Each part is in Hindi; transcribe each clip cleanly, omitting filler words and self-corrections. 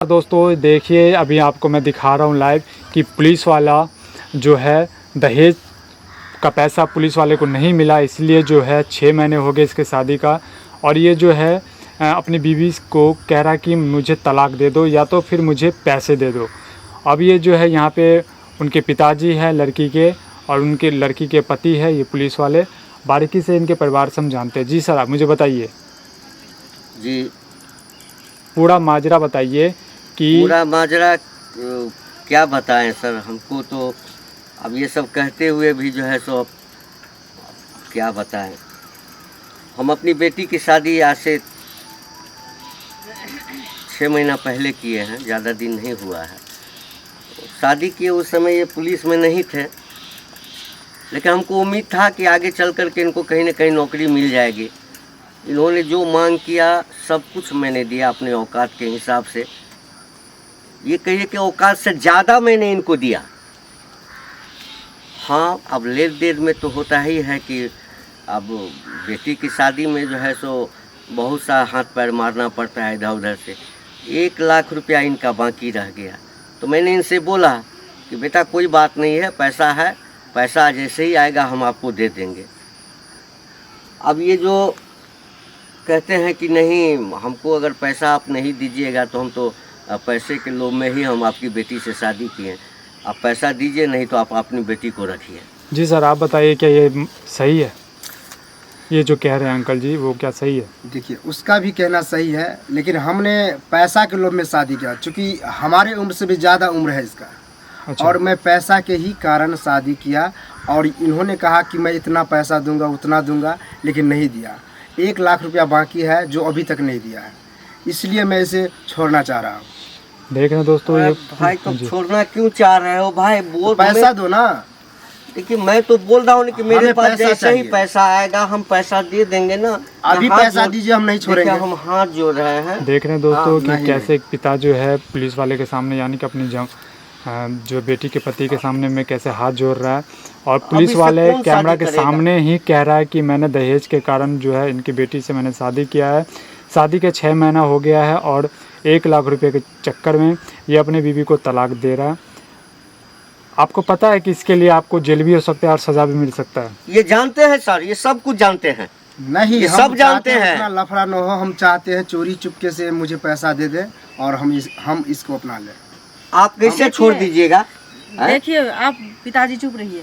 दोस्तों देखिए, अभी आपको मैं दिखा रहा हूँ लाइव कि पुलिस वाला जो है दहेज का पैसा पुलिस वाले को नहीं मिला, इसलिए जो है 6 महीने हो गए इसके शादी का। और ये जो है अपनी बीवी को कह रहा कि मुझे तलाक दे दो या तो फिर मुझे पैसे दे दो। अब ये जो है यहाँ पे उनके पिताजी हैं लड़की के और उनके लड़की के पति है ये पुलिस वाले। बारीकी से इनके परिवार से हम जानते हैं। जी सर, आप मुझे बताइए जी, पूरा माजरा बताइए कि पूरा माजरा क्या बताएं सर, हमको तो अब ये सब कहते हुए भी जो है सो अब क्या बताएं। हम अपनी बेटी की शादी आज से 6 महीना पहले किए हैं, ज़्यादा दिन नहीं हुआ है। शादी किए उस समय ये पुलिस में नहीं थे, लेकिन हमको उम्मीद था कि आगे चल कर के इनको कहीं ना कहीं नौकरी मिल जाएगी। इन्होंने जो मांग किया सब कुछ मैंने दिया अपने औकात के हिसाब से। ये कहिए कि औकात से ज़्यादा मैंने इनको दिया। हाँ, अब लेन देन में तो होता ही है कि अब बेटी की शादी में जो है सो बहुत सा हाथ पैर मारना पड़ता है इधर उधर से। 1 लाख रुपया इनका बाकी रह गया। तो मैंने इनसे बोला कि बेटा कोई बात नहीं है, पैसा है, पैसा जैसे ही आएगा हम आपको दे देंगे। अब ये जो कहते हैं कि नहीं, हमको अगर पैसा आप नहीं दीजिएगा तो हम तो पैसे के लोभ में ही हम आपकी बेटी से शादी किए। आप पैसा दीजिए, नहीं तो आप अपनी बेटी को रखिए। जी सर, आप बताइए क्या ये सही है? ये जो कह रहे हैं अंकल जी वो क्या सही है? देखिए, उसका भी कहना सही है, लेकिन हमने पैसा के लोभ में शादी किया, क्योंकि हमारे उम्र से भी ज़्यादा उम्र है इसका। अच्छा। और मैं पैसा के ही कारण शादी किया और इन्होंने कहा कि मैं इतना पैसा दूंगा उतना दूंगा, लेकिन नहीं दिया। 1 लाख रुपया बाकी है जो अभी तक नहीं दिया है, इसलिए मैं इसे छोड़ना चाह रहा हूँ। देख रहे हैं दोस्तों ये भाई तो छोड़ना क्यों चाह रहे हो भाई? बोल, पैसा दो ना। देखिए मैं तो बोल रहा हूँ कि मेरे हमें पास पैसा जैसे ही चाहिए। पैसा आएगा हम पैसा दे देंगे ना। अभी हाथ पैसा जोड़- दीजिए, हम नहीं छोड़ेंगे। देखिए, हम हाथ जोड़ रहे हैं। देख रहे हैं दोस्तों कि नहीं, कैसे एक पिता जो है पुलिस वाले के सामने यानी कि अपनी जो बेटी के पति के सामने में कैसे हाथ जोड़ रहा है। और पुलिस इससे वाले कौन कैमरा शादी के करेगा? सामने ही कह रहा है कि मैंने दहेज के कारण जो है इनकी बेटी से मैंने शादी किया है। शादी के 6 महीना हो गया है और 1 लाख रुपए के चक्कर में ये अपने बीवी को तलाक दे रहा है। आपको पता है कि इसके लिए आपको जेल भी हो सकता है और सज़ा भी मिल सकता है। ये जानते हैं सर, ये सब कुछ जानते हैं। नहीं, ये हम सब जानते चाहते हैं। इतना लफड़ा न हो। हम चाहते हैं चोरी चुपके से मुझे पैसा दे दे और हम इसको अपना लें। आप कैसे छोड़ दीजिएगा? देखिए, आप पिताजी चुप रहिए।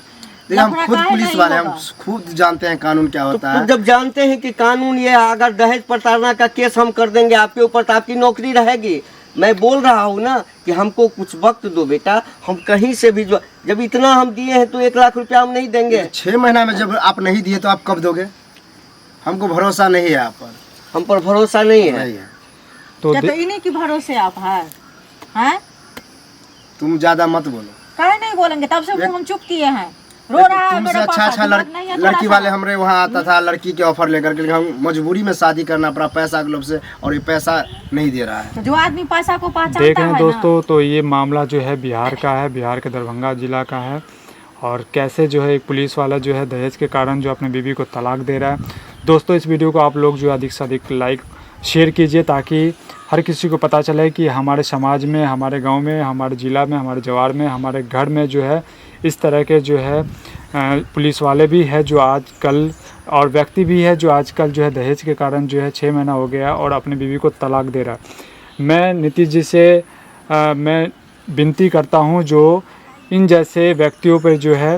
देखिए, हम लफड़ा खुद काहे पुलिस नहीं वाले, हम होगा? खुद जानते हैं कानून क्या तो होता खुद है। जब जानते हैं कि कानून ये है, अगर दहेज प्रताड़ना का केस हम कर देंगे आपके ऊपर तो आपकी नौकरी रहेगी। मैं बोल रहा हूँ ना कि हमको कुछ वक्त दो बेटा, हम कहीं से भी जो जब इतना हम दिए हैं तो 1 लाख रुपया हम नहीं देंगे। 6 महीना में जब आप नहीं दिए तो आप कब दोगे? हमको भरोसा नहीं है आप पर। हम पर भरोसा नहीं है। नहीं है। तो क्या तो इन्हीं की भरोसे आप हैं? तुम ज्यादा मत बोलो। काहे नहीं बोलेंगे? तब से हम चुप किए हैं। रो रहा है तुमसे मेरा अच्छा पापा, अच्छा दिमाग नहीं है थोड़ा लड़की सा? वाले हमरे वहाँ आता था, लड़की के ऑफर लेकर के, लेकिन हम मजबूरी में शादी करना पड़ा पैसा के लोभ से, और ये पैसा नहीं दे रहा है। तो जो आदमी पैसा को पहचानता देख रहे हैं है दोस्तों, तो ये मामला जो है बिहार का है, बिहार के दरभंगा ज़िला का है। और कैसे जो है एक पुलिस वाला जो है दहेज के कारण जो अपने बीवी को तलाक दे रहा है। दोस्तों इस वीडियो को आप लोग जो अधिक से अधिक लाइक शेयर कीजिए, ताकि हर किसी को पता चले कि हमारे समाज में, हमारे गांव में, हमारे ज़िला में, हमारे जवार में, हमारे घर में जो है इस तरह के जो है पुलिस वाले भी है जो आजकल, और व्यक्ति भी है जो आजकल जो है दहेज के कारण जो है 6 महीना हो गया और अपनी बीवी को तलाक दे रहा है। मैं नीतीश जी से मैं विनती करता हूं जो इन जैसे व्यक्तियों पर जो है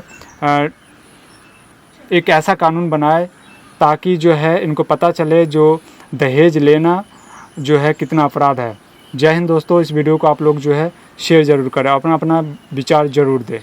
एक ऐसा कानून बनाए ताकि जो है इनको पता चले जो दहेज लेना जो है कितना अपराध है। जय हिंद दोस्तों, इस वीडियो को आप लोग जो है शेयर ज़रूर करें, अपना विचार ज़रूर दें।